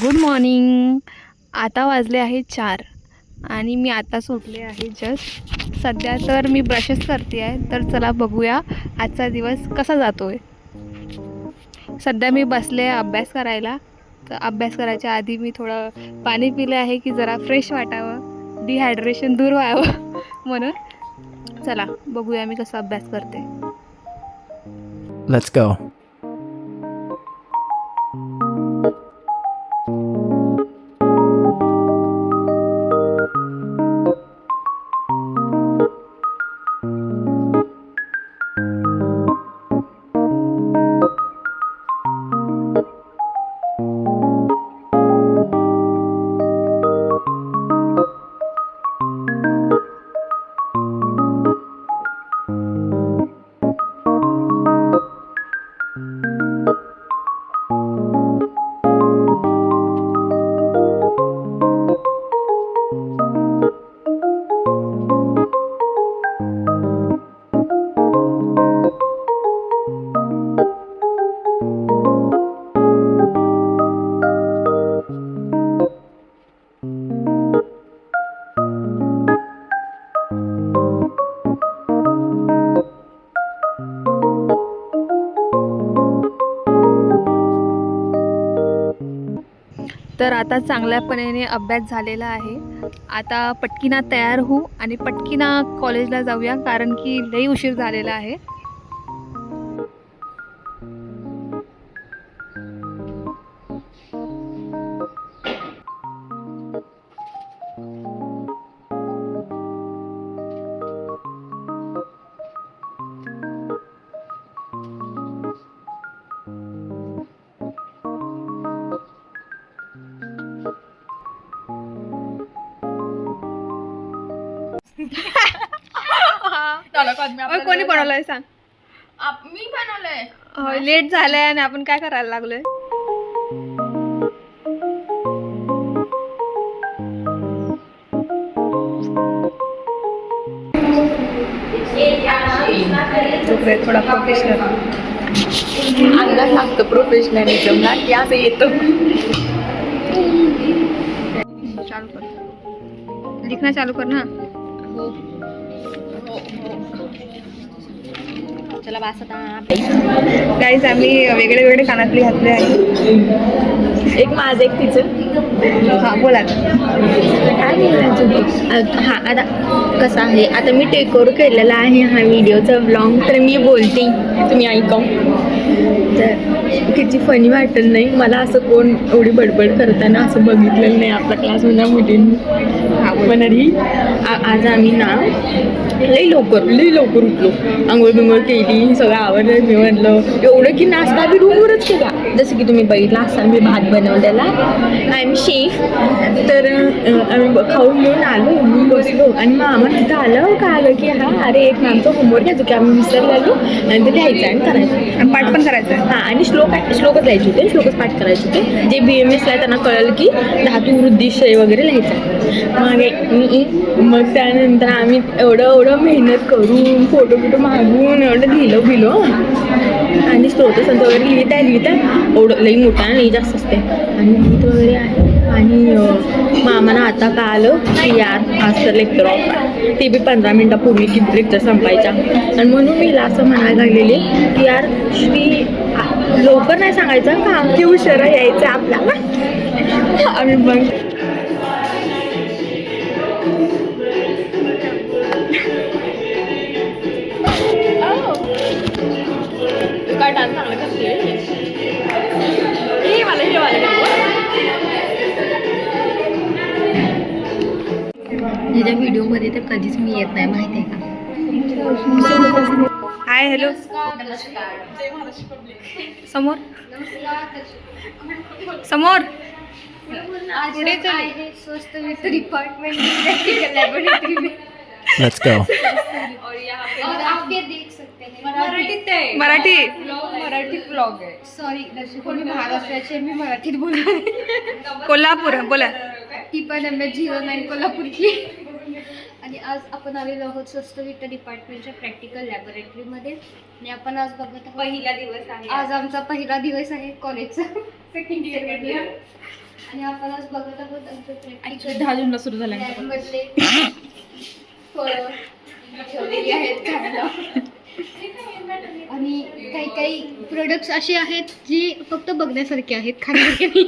Good morning. आता वाजले आहे 4 आणि मी आता सुटले आहे जस्ट. सध्या तर मी ब्रशच करते आहे. तर चला बघूया आजचा दिवस कसा जातो आहे. सध्या मी बसले अभ्यास करायला. तर अभ्यास करायच्या आधी मी थोडं पाणी पिले आहे की जरा फ्रेश वाटावं, डिहायड्रेशन दूर व्हावं म्हणून. चला बघूया मी कसा अभ्यास करते. Let's go. तर आता चांगल्यापणे अभ्यास झालेला आहे. आता पटकीना तयार होऊ आणि पटकीना कॉलेजला जाऊया, कारण की लई उशीर झालेला आहे. कोणी बनवलंय सांग. मी बनवलंय. लेट झालंय आणि आपण काय करायला लागलोय. थोडा प्रोफेशनल अंगात लागतं प्रोफेशनलिझम ना, की असं येतं. चालू कर, लिखना चालू कर ना. चला बस आता. गाईज आम्ही वेगळे वेगळे कानातले घातले आहे. एक माझं एक तिचं. हां बोला. काय हा आता कसं आहे, आता मी टेक ओव्हर केलेला आहे हा व्हिडिओचा व्लॉग. तर मी बोलते, तुम्ही ऐका. तर किती फनी वाटेल नाही मला, असं कोण एवढी बडबड करताना असं बघितलेलं नाही आपल्या क्लासमधल्या मुलींनी. म्हणाली आज आम्ही ना लई लवकर उठलो, आंघोळ बिंघोळ केली, सगळं आवडलं. मी म्हटलं एवढं की नाश्ता बी रूमवरच केला. जसं की तुम्ही बघितला असाल मी भात बनवलेला. I am chef. तर आम्ही खाऊन घेऊन आलो, मी बसलो आणि मामा तिथं आलं का आलं की हा अरे एक मॅमचं होमवर्क घ्यायचो की आम्ही विसरलेलो आणि ते लिहायचं आणि करायचं आणि पाठ पण करायचं आहे. हां, आणि श्लोकच लिहायचे होते, श्लोकच पाठ करायचे होते. जे BMS ला त्यांना कळलं की धातू वृद्धिशय वगैरे लिहायचं. मग त्यानंतर आम्ही एवढं मेहनत करून फोटो मागून एवढं लिहिलं आणि स्त्रोतसंत वगैरे लिहिता एवढं लई मोठा नाही जास्त असते आणि लिहित वगैरे आहे. आणि मामाना आता का आलं की यार आज तर लेक्चर ऑफ आहे, ते बी 15 मिनिटापूर्वी की लेक्चर संपायचा. आणि म्हणून मी असं म्हणायला लागलेले की यार श्री लवकर नाही सांगायचं का आमची उशिरा यायचं आपल्याला. आम्ही मग काय डान्स चांगला करते माझ्या व्हिडिओमध्ये तर कधीच मी येत नाही, माहिती आहे का. हाय हॅलो समोर पुढे चल. स्वस्त वित्त डिपार्टमेंट प्रैक्टिकल लैबोरेटरी में Let's go. और आप ये देख सकते हैं मराठी ब्लॉग है. सॉरी दर्शकों, मी महाराष्ट्राचे, मी मराठीत बोलणार. कोल्हापूर बोला. ती पण MS09 कोल्हापूरची. आणि आज आपण आलेलो आहोत स्वस्त वित्त डिपार्टमेंटच्या प्रॅक्टिकल लॅबोरेटरीमध्ये. आणि आपण आज बघत आहोत पहिला दिवस आहे. आज आमचा पहिला दिवस आहे कॉलेजचा, सेकंड इयर. आणि आपण आज बघत आहोत आमचं ॲक्च्युली 10 जूनला सुरू झालं लॅबमधले फळं ठेवलेली आहेत खायला. आणि काही काही प्रोडक्ट्स असे आहेत जी फक्त बघण्यासारखे आहेत, खाण्यासारखे नाही.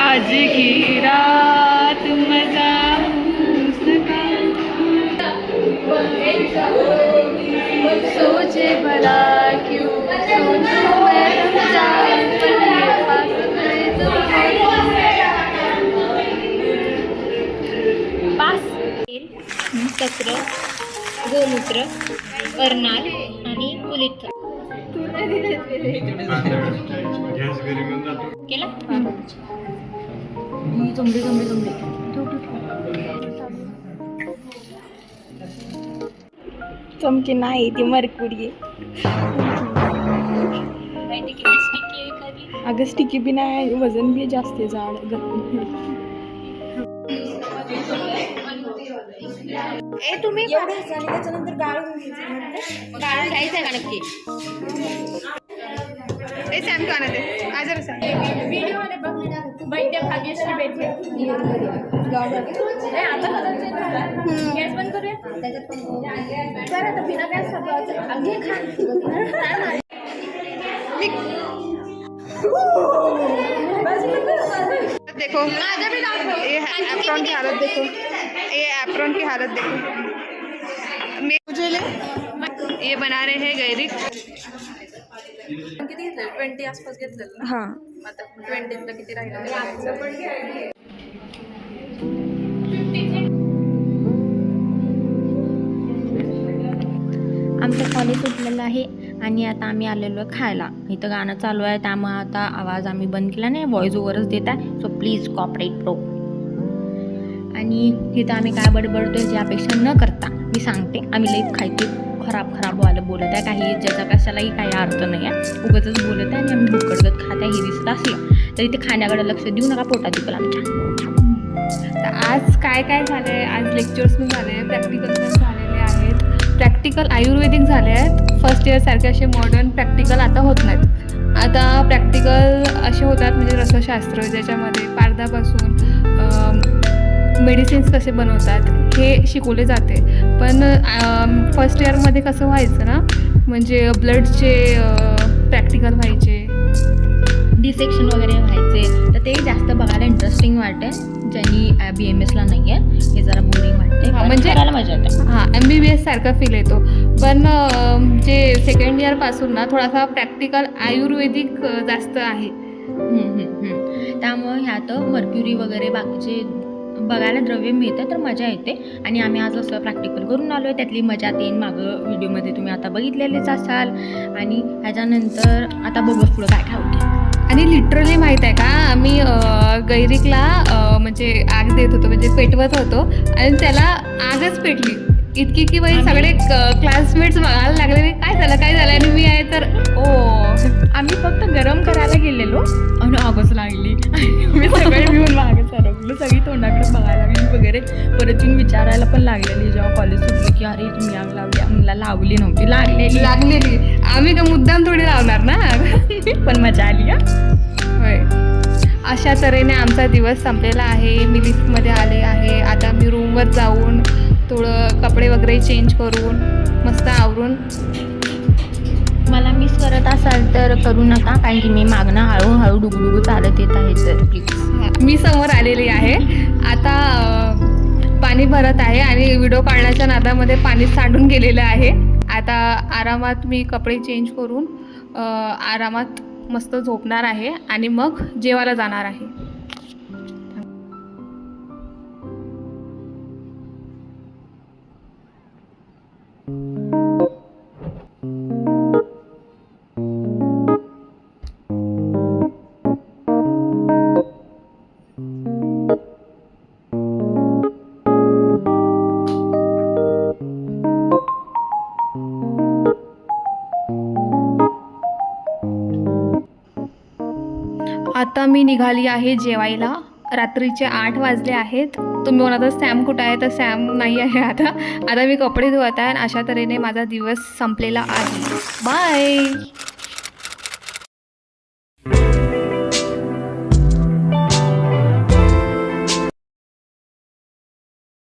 आज की रात मजा सोचे भला क्यों सोचूं मैं जान पर पास में तो कचरं, गोमूत्र, अर्नाल आणि कुलिथ केला. जमले जमले जमले. चमकी नाही ती मरकुरी अगं स्टिकी बी नाही, वजन बी जास्त आहे जाड. तुम्ही त्याच्यानंतर गाळून घ्यायचं का नक्की? व्हिडिओ मध्ये बघ भाग्यश्री भेटले. गॅस बंद करूया. बरं आता बिना गॅस देखो ये एप्रॉन की हालत देखो, ये एप्रॉन की हालत देखो. ये बना रहे हैं गैरिक. किती घेतलं? 20 आसपास घेतलेलं. हां आता 20 ला किती राहिलं? आमचं कॉलेज सुटलेलं आहे आणि आता आम्ही आलेलो आहे खायला. इथं गाणं चालू आहे त्यामुळे आता आवाज आम्ही बंद केला नाही, व्हॉइस ओव्हरच देत आहे. So please cooperate pro. आणि तिथं आम्ही काय बडबडतोय जी अपेक्षा न करता मी सांगते, आम्ही लई खायचे खराब व्हायला बोलत आहे. काही ज्याचा कशालाही काही अर्थ नाही आहे, उगाचच बोलत आहे आणि आम्ही भुकडगत खात आहे. हे दिसत असलं तरी ते खाण्याकडे लक्ष देऊ नका, पोटात दुखलं आमच्या. तर आज काय झालं आहे, आज लेक्चर्स पण झाले, प्रॅक्टिकल पण झालेले आहेत. प्रॅक्टिकल आयुर्वेदिक झाले आहेत. फर्स्ट इयरसारखे असे मॉडर्न प्रॅक्टिकल आता होत नाहीत. आता प्रॅक्टिकल असे होतात म्हणजे रसशास्त्र, ज्याच्यामध्ये पारदापासून मेडिसिन्स कसे बनवतात हे शिकवले जाते. पण फर्स्ट इयरमध्ये कसं व्हायचं ना, म्हणजे ब्लडचे प्रॅक्टिकल व्हायचे, डिसेक्शन वगैरे व्हायचे, तर ते जास्त बघायला इंटरेस्टिंग वाटते. ज्यांनी BMS ला नाही आहे हे जरा बोरिंग वाटते. म्हणजे करायला मजा येते. हां MBBS सारखा फील येतो. पण जे सेकंड इयरपासून ना थोडासा प्रॅक्टिकल आयुर्वेदिक जास्त आहे. त्यामुळे ह्यात मर्क्युरी वगैरे बाकीचे बघायला द्रव्य मिळतं तर मजा येते. आणि आम्ही आज असं प्रॅक्टिकल करून आलो आहे, त्यातली मजा येईन मागं व्हिडिओमध्ये तुम्ही आता बघितलेलेच असाल. आणि ह्याच्यानंतर आता बघू पुढं काय काय होतं. आणि लिटरली माहीत आहे का, आम्ही गैरिकला म्हणजे आग देत होतो, म्हणजे पेटवत होतो आणि त्याला आगच पेटली इतकी की बाई सगळे क्लासमेट्स बघायला लागले काय झालं आणि मी आहे तर आम्ही फक्त गरम करायला गेलेलो आणि आगच लागली. मी सगळे मिळून मागे सरकलो, सगळी तोंडाकडे बघायला लागली वगैरे. परत येऊन विचारायला पण लागलेली जेव्हा कॉलेज सुटलं की अरे तुम्ही आग लावली. आम्हाला लावली नव्हती, लागलेली. आम्ही का मुद्दाम थोडी लावणार ना. पण मजा आली. होय, अशा तऱ्हेने आमचा दिवस संपलेला आहे. मी लिफ्टमध्ये आले आहे. आता मी रूमवर जाऊन थोडं कपडे वगैरे चेंज करून मस्त आवरून. मला मिस करत असाल तर करू नका, कारण की मी मागणं हळूहळू डुगडुगू चालत येत आहे. तर प्लीज, मी समोर आलेली आहे. आता पाणी भरत आहे आणि व्हिडिओ काढण्याच्या नादामध्ये पाणी सांडून गेलेलं आहे. आता आरामात मी कपडे चेंज करून आरामात मस्त झोपणार आहे आणि मग जेवायला जाणार आहे. आता मी निघाली आहे जेवायला. रात्रीचे 8 वाजले आहेत. तुम्ही म्हणता सॅम कुठं आहे, तर सॅम नाही आहे आता मी कपडे धुवत आहे आणि अशा तऱ्हेने माझा दिवस संपलेला आहे. बाय.